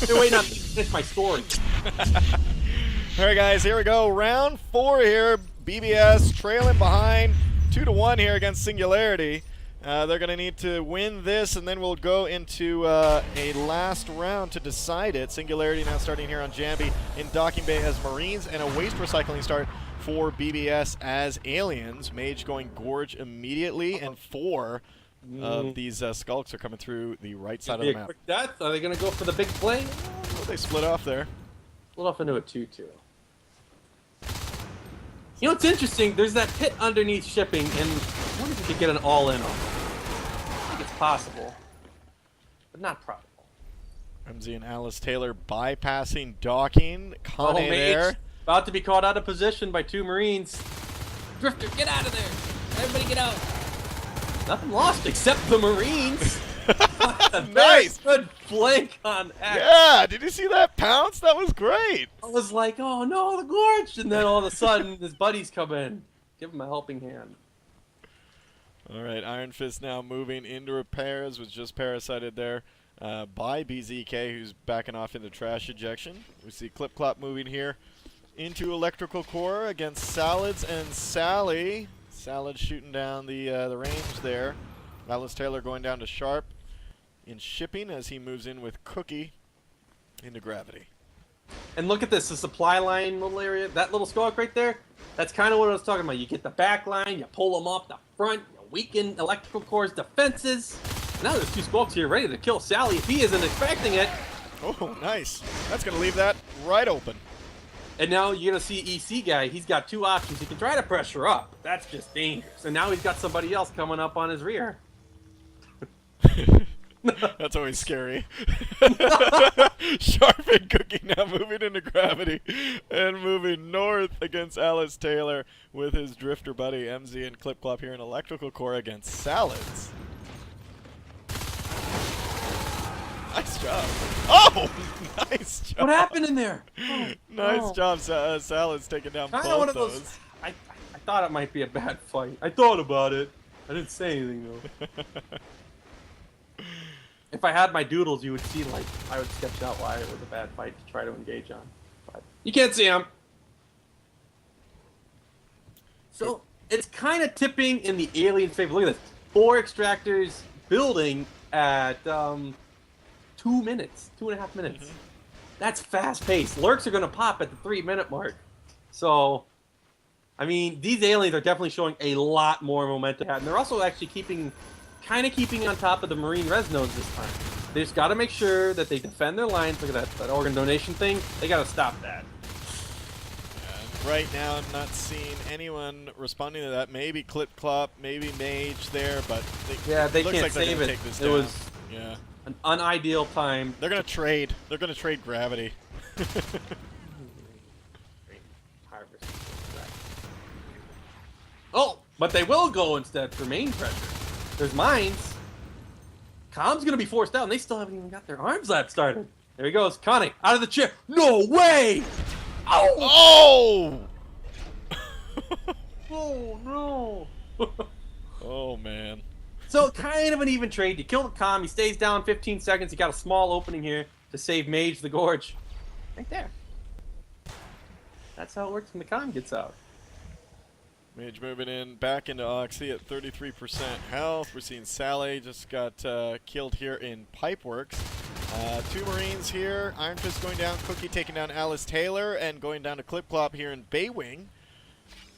They're waiting on me to finish my story. All right, guys, here we go. Round 4 here. BBS trailing behind 2-1 here against Singularity. They're going to need to win this, and then we'll go into a last round to decide it. Singularity now starting here on Jambi in Docking Bay as Marines, and a waste recycling start for BBS as Aliens. Mage going Gorge immediately, and 4 of these skulks are coming through the right side of the map. Quick death. Are they going to go for the big play? Oh, they split off there. Split off into a 2-2. You know what's interesting? There's that pit underneath shipping, and I wonder if we could get an all-in on it. I think it's possible, but not probable. MZ and Alice Taylor bypassing docking. Kane there. About to be caught out of position by 2 Marines. Drifter, get out of there! Everybody get out! Nothing lost except the Marines. Nice! Good flank on X. Yeah, did you see that pounce? That was great. I was like, oh no, the Gorge! And then all of a sudden, his buddies come in. Give him a helping hand. All right, Iron Fist now moving into repairs, was just parasited there by BZK, who's backing off into trash ejection. We see Clip Clop moving here into Electrical Core against Salads and Sally. Salads shooting down the range there. Alice Taylor going down to Sharp in shipping as he moves in with Cookie into Gravity. And look at this, the supply line little area, that little skulk right there, that's kind of what I was talking about. You get the back line, you pull them off the front, you weaken Electrical Core's defenses. Now there's 2 skulks here ready to kill Sally if he isn't expecting it. Oh, nice. That's going to leave that right open. And now you're going to see EC guy, he's got 2 options. He can try to pressure up, but that's just dangerous. And now he's got somebody else coming up on his rear. That's always scary. Sharp and Cookie now moving into Gravity and moving north against Alice Taylor with his drifter buddy MZ and Clip Clop here in Electrical Core against Salads. Nice job. Oh, nice job. What happened in there? Oh, nice job, Salads taking down both those. I thought it might be a bad fight. I thought about it. I didn't say anything though. If I had my doodles, you would see, like, I would sketch out why it was a bad fight to try to engage on. But you can't see them. So, it's kind of tipping in the alien favor. Look at this. 4 extractors building at 2 minutes, 2.5 minutes. That's fast-paced. Lurks are going to pop at the 3-minute mark. So, I mean, these aliens are definitely showing a lot more momentum. And they're also actually kind of keeping on top of the Marine res nodes this time. They just got to make sure that they defend their lines. Look at that organ donation thing. They got to stop that. Yeah, right now, I'm not seeing anyone responding to that. Maybe Clip Clop, maybe Mage there, but they looks can't like save it. It was an unideal time. They're gonna trade. They're gonna trade Gravity. Oh, but they will go instead for main pressure. There's mines. Com's gonna be forced out, and they still haven't even got their arms lap started. There he goes, Connie, out of the chair. No way! Oh! Oh no! Oh man. So kind of an even trade. You kill the Com, he stays down 15 seconds. You got a small opening here to save Mage the Gorge. Right there. That's how it works when the Com gets out. Mage moving in back into Oxy at 33% health. We're seeing Sally just got killed here in Pipeworks. 2 Marines here. Iron Fist going down. Cookie taking down Alice Taylor and going down to Clip Clop here in Baywing.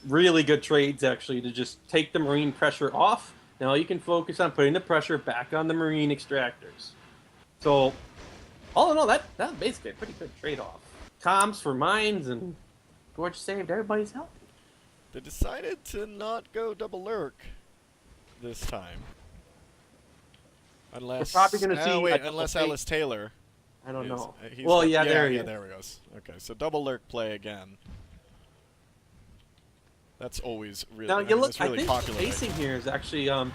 Really good trades, actually, to just take the Marine pressure off. Now you can focus on putting the pressure back on the Marine extractors. So, all in all, that's basically a pretty good trade-off. Comms for mines and Gorge saved. Everybody's healthy. They decided to not go double lurk this time. Unless we're probably going to see. Unless Alice Taylor. I don't know. Well, yeah, there he is. There we go. Okay, so double lurk play again. That's always really. Now you look. It's really I think popular the pacing here is actually the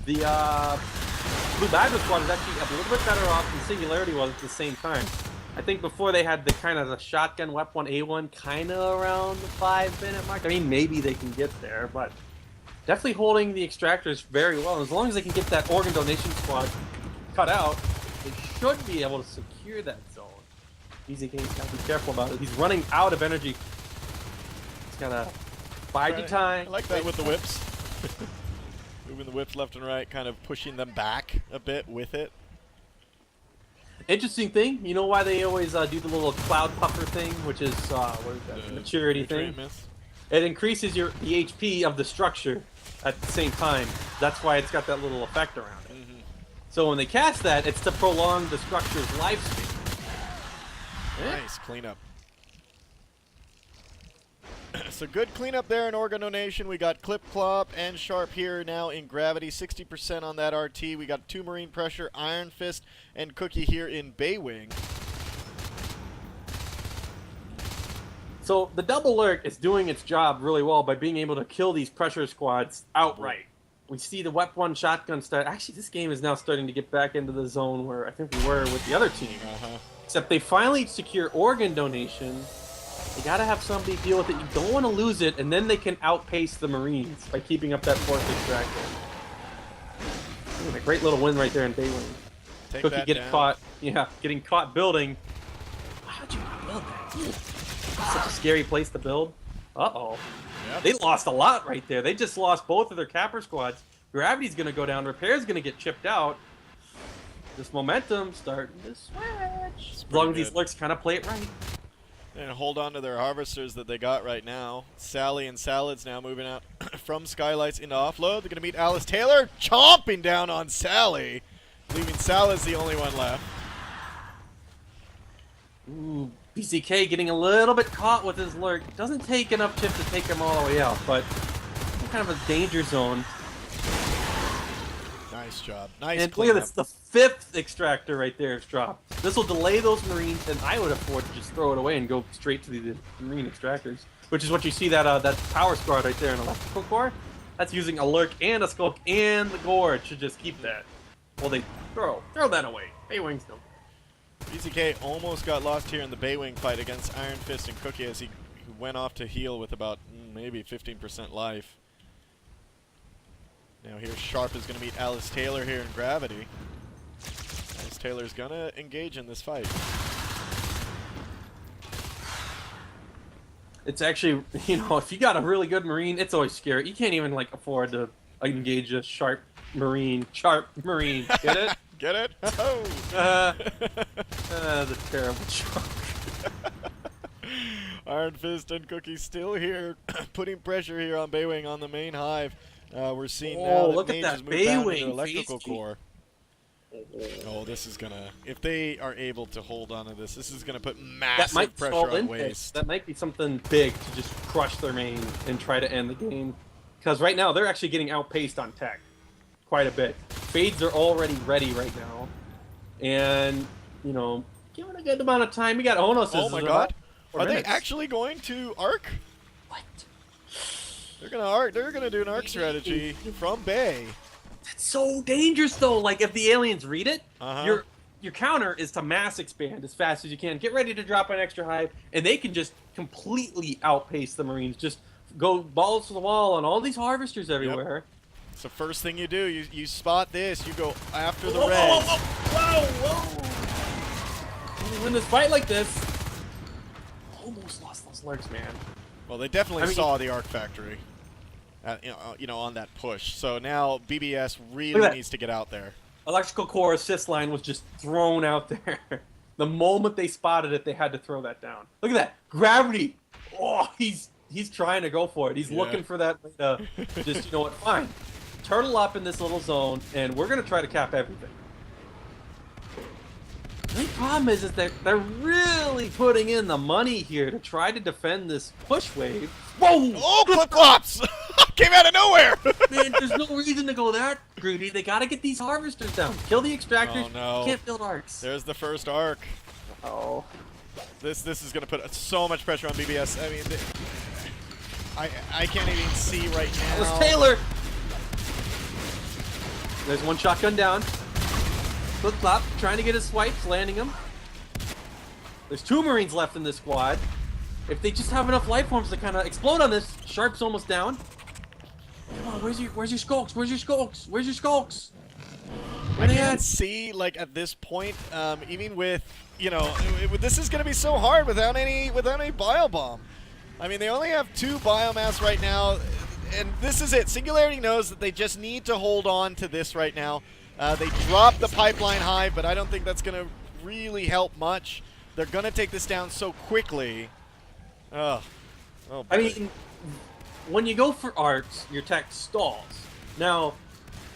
BlueBabblerSquad is actually a little bit better off than Singularity was at the same time. I think before they had the kind of the shotgun Wep 1A1 kind of around the 5-minute mark. I mean, maybe they can get there, but definitely holding the extractors very well. As long as they can get that organ donation squad cut out, they should be able to secure that zone. BZK's got to be careful about it. He's running out of energy. He's got to bide your time. I like that with the whips. Moving the whips left and right, kind of pushing them back a bit with it. Interesting thing, you know why they always do the little cloud puffer thing, which is what is that? Maturity thing. It increases the HP of the structure at the same time. That's why it's got that little effect around it. So when they cast that, it's to prolong the structure's lifespan. Nice cleanup. So good cleanup there in Organ Donation. We got Clip Clop and Sharp here now in Gravity. 60% on that RT. We got 2 Marine Pressure, Iron Fist, and Cookie here in Baywing. So the double lurk is doing its job really well by being able to kill these pressure squads outright. We see the Wep 1 shotgun start. Actually, this game is now starting to get back into the zone where I think we were with the other team. Except they finally secure Organ Donation. You gotta have somebody deal with it. You don't want to lose it, and then they can outpace the Marines by keeping up that 4th extractor. A great little win right there in Baywing. Cookie getting caught. Yeah, getting caught building. How'd you build that? Such a scary place to build. Uh-oh. Yep. They lost a lot right there. They just lost both of their capper squads. Gravity's gonna go down. Repair's gonna get chipped out. This momentum starting to switch. As long as these lurks kind of play it right. And hold on to their harvesters that they got right now. Sally and Salads now moving out from Skylights into offload. They're going to meet Alice Taylor, chomping down on Sally, leaving Salads the only one left. Ooh, BCK getting a little bit caught with his lurk. Doesn't take enough chip to take him all the way out, but kind of a danger zone. Nice job. Nice. And look at this, the 5th extractor right there is dropped. This will delay those Marines, and I would afford to just throw it away and go straight to the Marine extractors, which is what you see that that power squad right there in electrical core. That's using a lurk and a skulk and the gorge to just keep that. Well, they throw that away. Baywings don't. BZK almost got lost here in the Baywing fight against Iron Fist and Cookie as he went off to heal with about maybe 15% life. Now here Sharp is going to meet Alice Taylor here in Gravity. Alice Taylor's going to engage in this fight. It's actually, you know, if you got a really good Marine, it's always scary. You can't even, like, afford to engage a Sharp Marine. Get it? Get it? Oh! The terrible Shark. Iron Fist and Cookie still here, putting pressure here on Baywing on the main hive. We're seeing now that Mage has moved down into electrical core. Oh, this is gonna, if they are able to hold on to this, this is gonna put massive pressure on Waste. That might be something big to just crush their main and try to end the game. Because right now, they're actually getting outpaced on tech quite a bit. Fades are already ready right now. And, you know, given a good amount of time, we got Onos. Oh my god. Are they actually going to arc? What? They're gonna arc. They're gonna do an arc strategy from Bay. That's so dangerous, though. Like if the aliens read it, your counter is to mass expand as fast as you can. Get ready to drop an extra hive, and they can just completely outpace the Marines. Just go balls to the wall on all these harvesters everywhere. Yep. It's the first thing you do. You spot this. You go after the res. Whoa! When you win this fight like this, almost lost those lurks, man. Well, they definitely saw the Arc Factory, you know, on that push. So now BBS really needs to get out there. Electrical core assist line was just thrown out there. The moment they spotted it, they had to throw that down. Look at that. Gravity. Oh, he's trying to go for it. He's looking for that. Just, you know what? Fine. Turtle up in this little zone, and we're going to try to cap everything. The problem is that they're really putting in the money here to try to defend this push wave. Whoa! Oh, flip-flops! Came out of nowhere! Man, there's no reason to go that greedy. They gotta get these harvesters down. Kill the extractors. Oh, no. You can't build arcs. There's the first arc. Oh. This is gonna put so much pressure on BBS. I mean, I can't even see right now. That was Taylor! There's one shotgun down. Flip-flop, trying to get his swipes, landing them. There's 2 Marines left in this squad. If they just have enough life forms to kind of explode on this, Sharp's almost down. Come on, where's your skulks? Where's your skulks? Where's your skulks? I can't see, like, at this point, even with, you know, this is going to be so hard without any bio bomb. I mean, they only have 2 biomass right now, and this is it. Singularity knows that they just need to hold on to this right now. They dropped the pipeline hive, but I don't think that's going to really help much. They're going to take this down so quickly. Oh, I mean, when you go for arcs, your tech stalls. Now,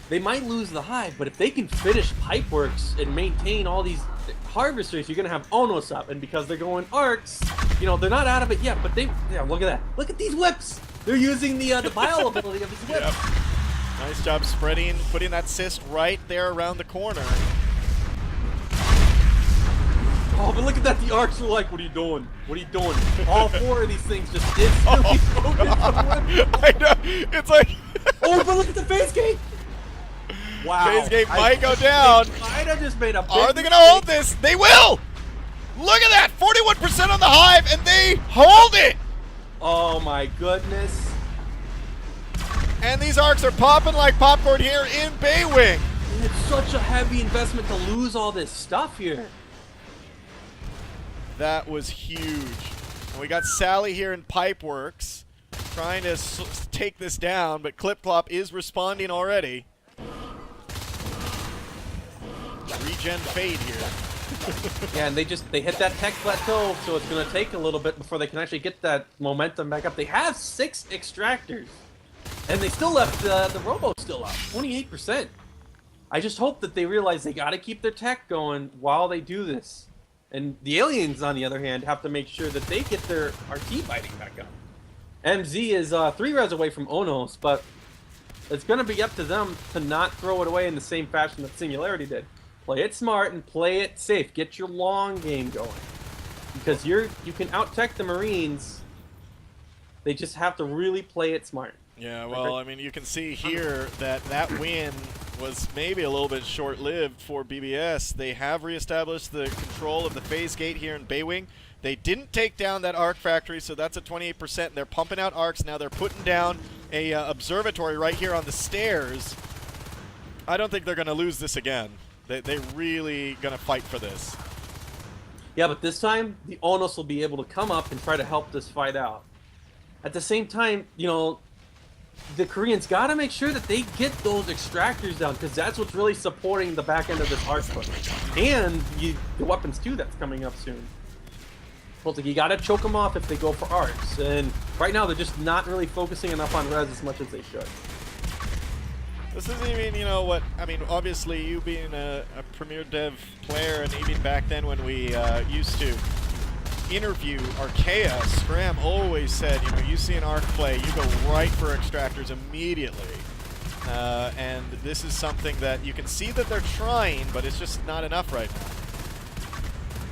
they might lose the hive, but if they can finish Pipeworks and maintain all these harvesters, you're going to have Onos up. And because they're going arcs, you know, they're not out of it yet, but yeah, look at that. Look at these whips. They're using the bio ability of these whips. Yep. Nice job spreading, putting that cyst right there around the corner. Oh, but look at that. The arcs are like, what are you doing? What are you doing? All 4 of these things just instantly focus on the whip. I know. It's like... Oh, but look at the phase gate. Wow. Phase gate might go down. Might have just made a big Are they going to hold this? They will! Look at that! 41% on the hive, and they hold it! Oh my goodness. And these arcs are popping like popcorn here in Baywing. It's such a heavy investment to lose all this stuff here. That was huge. And we got Sally here in Pipeworks trying to take this down, but Clip Clop is responding already. Regen fade here. Yeah, and they hit that tech plateau, so it's going to take a little bit before they can actually get that momentum back up. They have 6 extractors, and they still left the robo still up, 28%. I just hope that they realize they got to keep their tech going while they do this. And the aliens, on the other hand, have to make sure that they get their RT biting back up. MZ is 3 res away from Onos, but it's going to be up to them to not throw it away in the same fashion that Singularity did. Play it smart and play it safe. Get your long game going. Because you can out-tech the Marines. They just have to really play it smart. Yeah, well, I mean, you can see here that win was maybe a little bit short-lived for BBS. They have reestablished the control of the phase gate here in Baywing. They didn't take down that arc factory, so that's at 28%. They're pumping out arcs. Now they're putting down a observatory right here on the stairs. I don't think they're going to lose this again. They're really going to fight for this. Yeah, but this time, the Onos will be able to come up and try to help this fight out. At the same time, you know, the Koreans got to make sure that they get those extractors down, because that's what's really supporting the back end of this arc push. And the weapons, too, that's coming up soon. Well, you got to choke them off if they go for arcs. And right now, they're just not really focusing enough on res as much as they should. This isn't even, you know, what, I mean, obviously you being a Premier Dev player, and even back then when we used to interview Archaea, Scram always said, you know, you see an arc play, you go right for extractors immediately. And this is something that you can see that they're trying, but it's just not enough right now.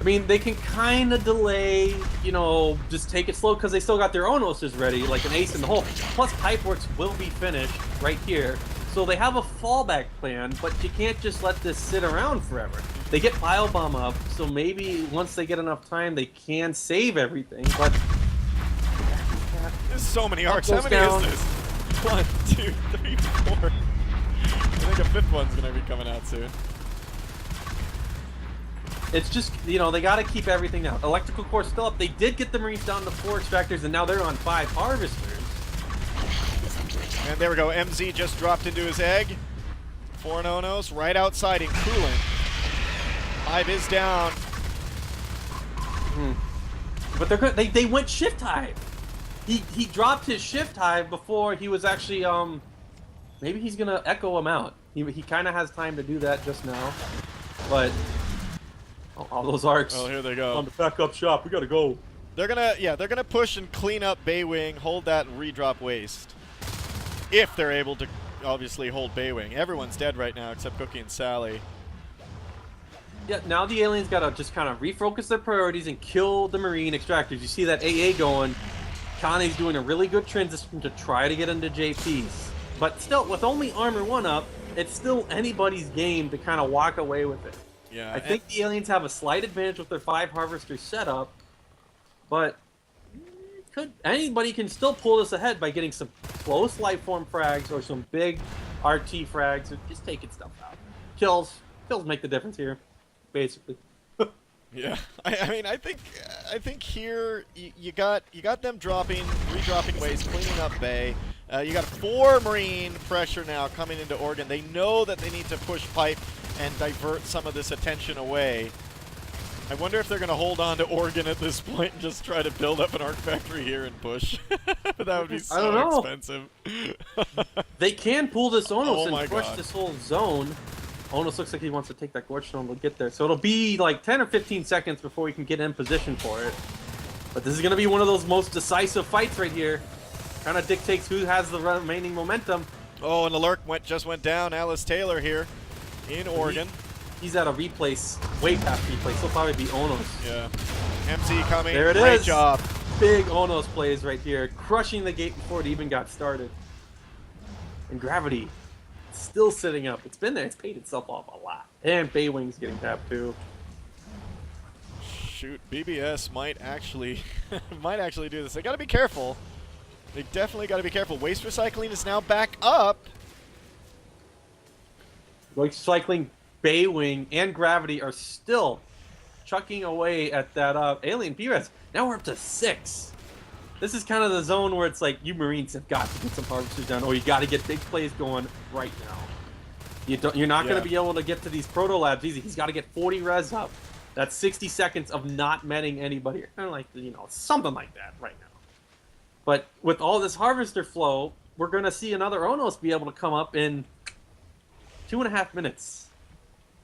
I mean, they can kind of delay, you know, just take it slow because they still got their Onoses ready, like an ace in the hole. Plus, Pipeworks will be finished right here. So they have a fallback plan, but you can't just let this sit around forever. They get Biobomb up, so maybe once they get enough time, they can save everything, but... There's so many arcs. How many is this? 1, 2, 3, 4. I think a 5th one's going to be coming out soon. It's just, you know, they got to keep everything down. Electrical Core still up. They did get the Marines down to 4 extractors, and now they're on 5 harvesters. And there we go. MZ just dropped into his egg. 4 Onos right outside in coolant. Hive is down. But they're good. They went shift hive. He dropped his shift hive before he was actually maybe he's gonna echo him out. He kind of has time to do that just now. But all those arcs. Oh, here they go. On the backup shop. We gotta go. They're gonna push and clean up Baywing, hold that and redrop waste. If they're able to obviously hold Baywing. Everyone's dead right now except Cookie and Sally. Yeah, now the aliens gotta just kind of refocus their priorities and kill the Marine extractors. You see that AA going. Kane's doing a really good transition to try to get into JPs. But still, with only Armor 1 up, it's still anybody's game to kind of walk away with it. Yeah, I think the aliens have a slight advantage with their 5 harvesters setup, but anybody can still pull this ahead by getting some close lifeform frags or some big RT frags or just taking stuff out. kills make the difference here, basically. Yeah, I mean, I think here you got them redropping waste, cleaning up Bay. You got 4 Marine pressure now coming into Oregon. They know that they need to push pipe and divert some of this attention away. I wonder if they're going to hold on to Oregon at this point and just try to build up an arc factory here and push. That would be so expensive. They can pull this Onos Oh and push this whole zone. Onos looks like he wants to take that Gorge Stone to get there. So it'll be like 10 or 15 seconds before we can get in position for it. But this is going to be one of those most decisive fights right here. Kind of dictates who has the remaining momentum. Oh, and the lurk just went down. Alice Taylor here in Oregon. He's at a replace, way past replace. He'll probably be Onos. Yeah. MC coming. There it is. Great job. Big Onos plays right here, crushing the gate before it even got started. And Gravity still sitting up. It's been there. It's paid itself off a lot. And Baywing's getting tapped too. Shoot, BBS might actually do this. They got to be careful. They definitely got to be careful. Waste recycling is now back up. Waste recycling, Baywing, and Gravity are still chucking away at that alien P-Res. Now we're up to 6. This is kind of the zone where it's like, you Marines have got to get some harvesters down, or you got to get big plays going right now. You're not going to be able to get to these proto labs easy. He's got to get 40 res up. That's 60 seconds of not metting anybody. Kind of like, something like that right now. But with all this harvester flow, we're going to see another Onos be able to come up in 2.5 minutes.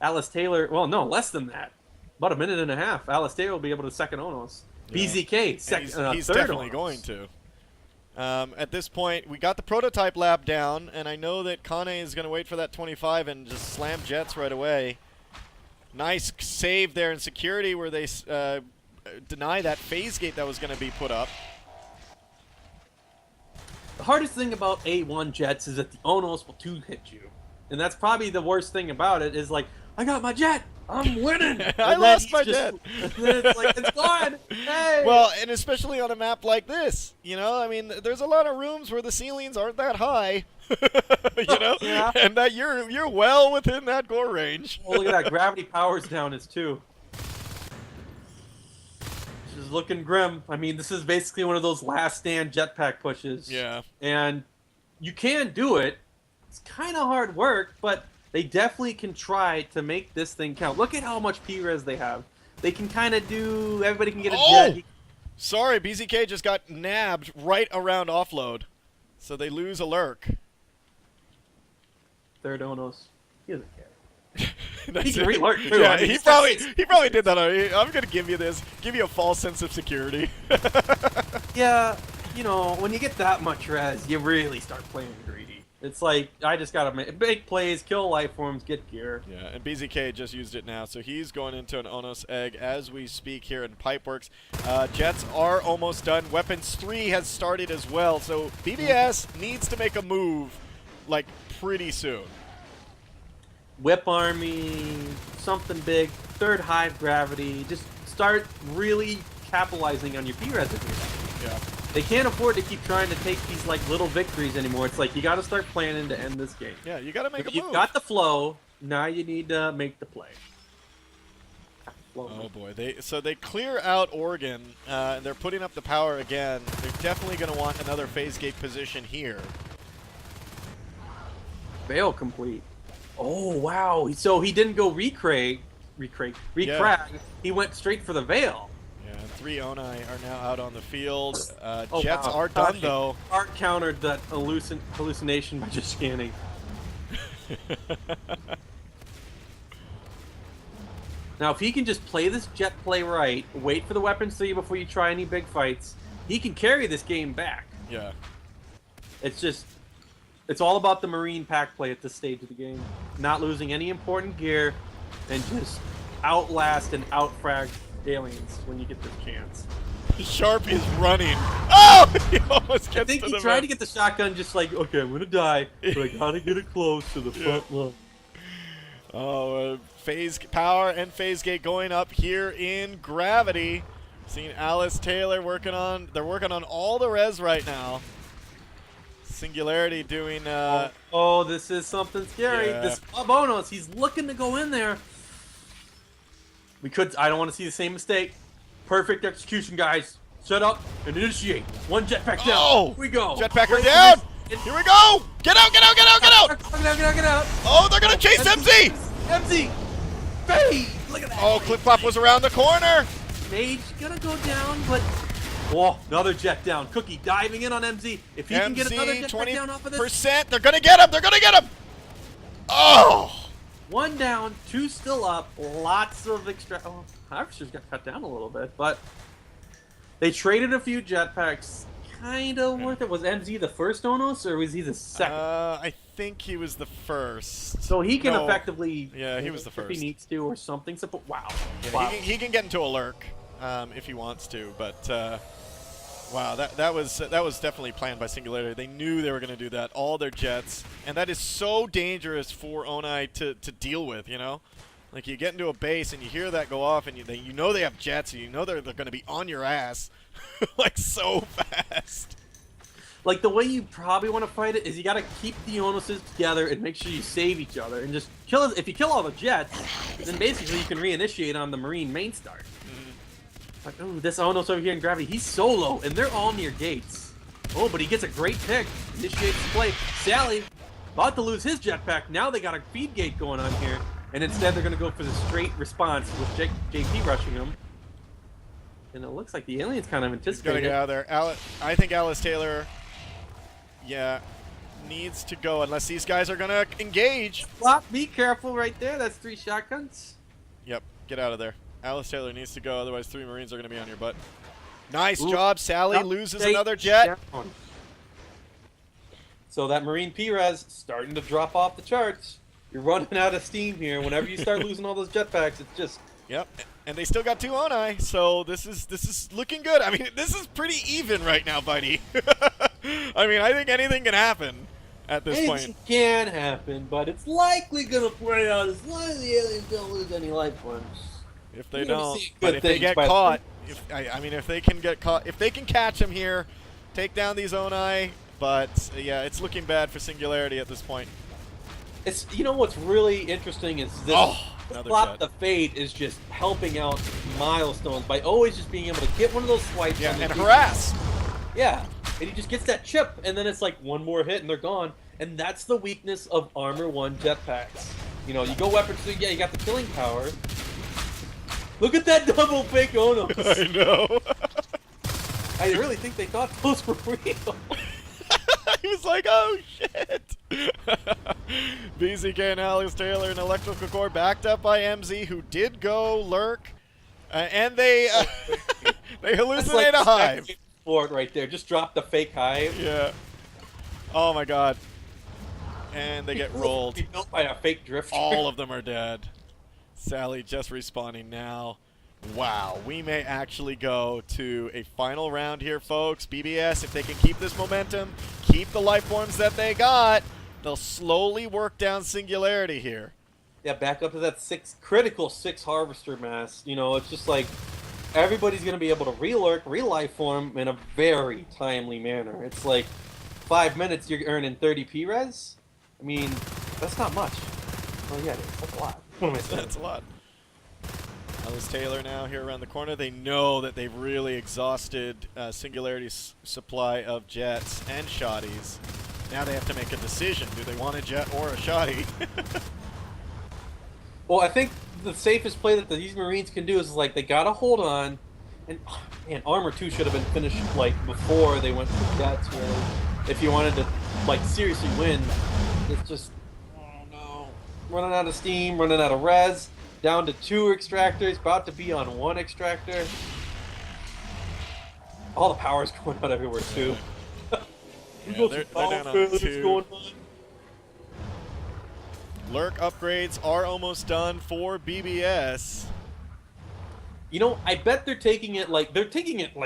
Alice Taylor, well, no, less than that. About 1.5 minutes. Alice Taylor will be able to second Onos. Yeah. BZK, he's third definitely Onos. going to. At this point, we got the prototype lab down, and I know that Kane is going to wait for that 25 and just slam jets right away. Nice save there in security where they deny that phase gate that was going to be put up. The hardest thing about A1 jets is that the Onos will 2-hit you. And that's probably the worst thing about it is like, I got my jet! I'm winning! I lost my jet! And then it's like, it's gone! Hey! Well, and especially on a map like this, I mean, there's a lot of rooms where the ceilings aren't that high, Yeah. and that you're well within that gore range. Oh, look at that, Gravity powers down his 2. This is looking grim. I mean, this is basically one of those last stand jetpack pushes. Yeah. And you can do it. It's kind of hard work, but they definitely can try to make this thing count. Look at how much P-Res they have. They can kind of do... Everybody can get a jet. Sorry, BZK just got nabbed right around offload. So they lose a lurk. Third Onos. He doesn't care. He can re-lurk too. Yeah, I mean, he probably did that. I'm going to give you this. Give you a false sense of security. Yeah, when you get that much res, you really start playing greedy. It's like, I just got to make big plays, kill life forms, get gear. Yeah, and BZK just used it now, so he's going into an Onos egg as we speak here in Pipeworks. Jets are almost done. Weapons 3 has started as well, so BBS needs to make a move, like, pretty soon. Whip Army, something big, third Hive Gravity. Just start really capitalizing on your P-Res if you're Yeah. They can't afford to keep trying to take these like little victories anymore. It's like you got to start planning to end this game. Yeah, you got to make a move. You've got the flow. Now you need to make the play. Oh boy, they clear out Oregon, and they're putting up the power again. They're definitely going to want another phase gate position here. Veil complete. Oh wow! So he didn't go recrag. Yeah. He went straight for the Veil. 3 Oni are now out on the field. Oh, Jets wow. are done, though. Art countered that hallucination by just scanning. Now, if he can just play this jet play right, wait for the weapons 3 before you try any big fights, he can carry this game back. Yeah. It's all about the Marine pack play at this stage of the game. Not losing any important gear, and just outlast and outfrag aliens when you get this chance. Sharp is running. Oh! He almost gets I think to he the tried map. to get the shotgun just like, okay, I'm gonna die, but I gotta get it close to the front line. Oh, phase power and phase gate going up here in Gravity. Seeing Alice Taylor they're working on all the res right now. Singularity doing. Oh, this is something scary. Yeah. This bonus, he's looking to go in there. I don't want to see the same mistake. Perfect execution, guys. Set up and initiate. One jetpack down. Oh! Here we go. Jetpacker down! Here we go! Get out, get out, get out, get out! Get out. Oh, they're gonna chase MZ! MZ! Fade! Look at that. Oh, Clip Clop was around the corner! Mage gonna go down, but... Oh, another jet down. Cookie diving in on MZ. If he can get another jetpack down off of this... %. They're gonna get him! They're gonna get him! Oh! One down, two still up. Lots of extra... Oh, Harvester's got cut down a little bit, but... They traded a few jetpacks. Kind of worth it. Was MZ the first Onos, or was he the second? I think he was the first. So he can effectively... Yeah, he was the first. If he needs to or something. Wow. Yeah, Wow. he can get into a lurk if he wants to, but wow, that was definitely planned by Singularity. They knew they were going to do that. All their jets, and that is so dangerous for Onai to deal with. You know, like you get into a base and you hear that go off, and you know they have jets, and you know they're going to be on your ass, like so fast. Like, the way you probably want to fight it is you got to keep the Onuses together and make sure you save each other. And just kill it. If you kill all the jets, then basically you can reinitiate on the Marine main start. Like, ooh, this Onos over here in Gravity, he's solo, and they're all near gates. Oh, but he gets a great pick. Initiates the play. Sally, about to lose his jetpack. Now they got a feed gate going on here. And instead they're going to go for the straight response with JP rushing him. And it looks like the alien's kind of anticipating. He's gonna get out of there. I think Alice Taylor, yeah, needs to go unless these guys are gonna engage. Flop, be careful right there. That's 3 shotguns. Yep, get out of there. Alice Taylor needs to go, otherwise 3 Marines are gonna be on your butt. Nice job, Sally loses another jet. Down. So that Marine P-Res starting to drop off the charts. You're running out of steam here. Whenever you start losing all those jetpacks, it's just... Yep, and they still got 2 Onai, so this is looking good. I mean, this is pretty even right now, buddy. I mean, I think anything can happen at this point. It can happen, but it's likely going to play out as long as the aliens don't lose any life forms. If they don't, but if they get caught, if they can get caught, if they can catch them here, take down these Onai, but yeah, it's looking bad for Singularity at this point. It's, you know what's really interesting is this. Flop the Fade is just helping out Milestones by always just being able to get one of those swipes. Yeah, and harass. Yeah, and he just gets that chip, and then it's like one more hit and they're gone. And that's the weakness of Armor 1 jetpacks. You know, you go weapon 2, yeah, you got the killing power. Look at that double fake Onos. I know. I really think they thought those were real. He was like, oh shit. BZK and Alice Taylor and Electrical Core backed up by MZ, who did go lurk, and they they hallucinate a hive. Fort right there, just drop the fake hive. Yeah. Oh my god. And they get rolled. Built by a fake drifter. All of them are dead. Sally just respawning now. Wow, we may actually go to a final round here, folks. BBS, if they can keep this momentum, keep the life forms that they got, they'll slowly work down Singularity here. Yeah, back up to that critical 6 Harvester mass. You know, it's just like everybody's going to be able to re-lurk, re-life form in a very timely manner. It's like 5 minutes, you're earning 30 P-Res? I mean, that's not much. Oh, yeah, that's a lot. What am I saying? That's a lot. Alice Taylor now here around the corner. They know that they've really exhausted Singularity's supply of jets and shotties. Now they have to make a decision. Do they want a jet or a shotty? Well, I think the safest play that these Marines can do is like they gotta hold on. And man, Armor 2 should have been finished like before they went to the jets. Really, if you wanted to like seriously win, it's just running out of steam, running out of res. Down to 2 extractors, about to be on 1 extractor. All the power's going out everywhere too. Yeah, they're down on 2. Lurk upgrades are almost done for BBS. You know, I bet they're taking it like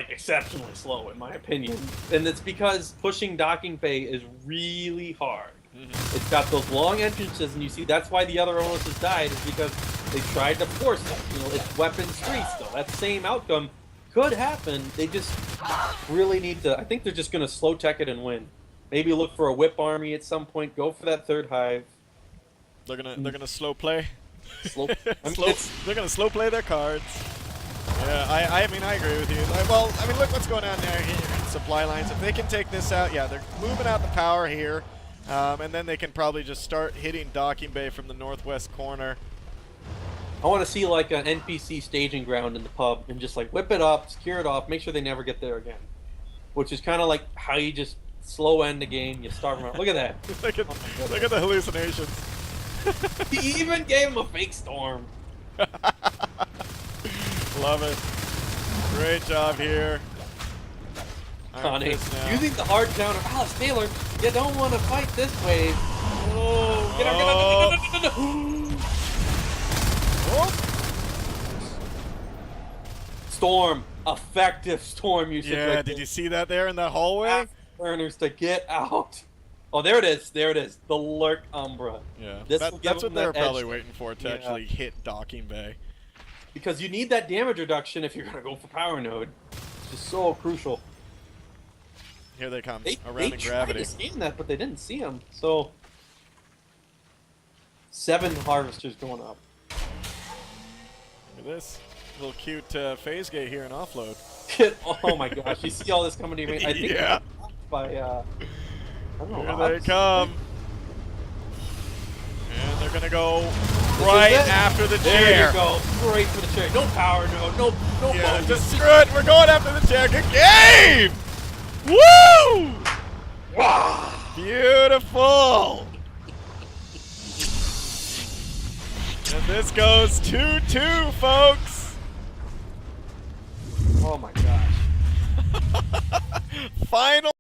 exceptionally slow, in my opinion, and it's because pushing docking bay is really hard. It's got those long entrances, and you see that's why the other Onuses died, is because they tried to force it. You know, it's weapons 3 still. That same outcome could happen. They just really need to. I think they're just going to slow tech it and win. Maybe look for a whip army at some point. Go for that third hive. They're gonna slow play. Slow. They're gonna slow play their cards. Yeah, I mean I agree with you. Well, I mean look what's going on there here in supply lines. If they can take this out, yeah, they're moving out the power here, and then they can probably just start hitting docking bay from the northwest corner. I want to see like an NPC staging ground in the pub and just like whip it up, secure it off, make sure they never get there again. Which is kind of like how you just slow end the game. You starve them out. Look at that. Look at the hallucinations. He even gave him a fake storm. Love it. Great job here. Connie, using the hard counter. Alice Taylor, you don't want to fight this wave. Oh, get out. Storm. Effective storm usage. Yeah, did you see that there in the hallway? Burners to get out. Oh, there it is. There it is. The Lurk Umbra. Yeah, that's what they're probably waiting for, to actually hit docking bay. Because you need that damage reduction if you're going to go for power node. It's just so crucial. Here they come, around in gravity. They tried to scan that, but they didn't see him. So, 7 harvesters going up. Look at this. Little cute phase gate here in offload. Oh my gosh, you see all this coming to me. I think yeah. By, I don't know. Here they come. And they're going to go right after the chair. There you go. Straight for the chair. No power node. No yeah, just screw it. We're going after the chair. Good game! Woo! Wow. Beautiful. And this goes 2-2, folks. Oh my gosh. Final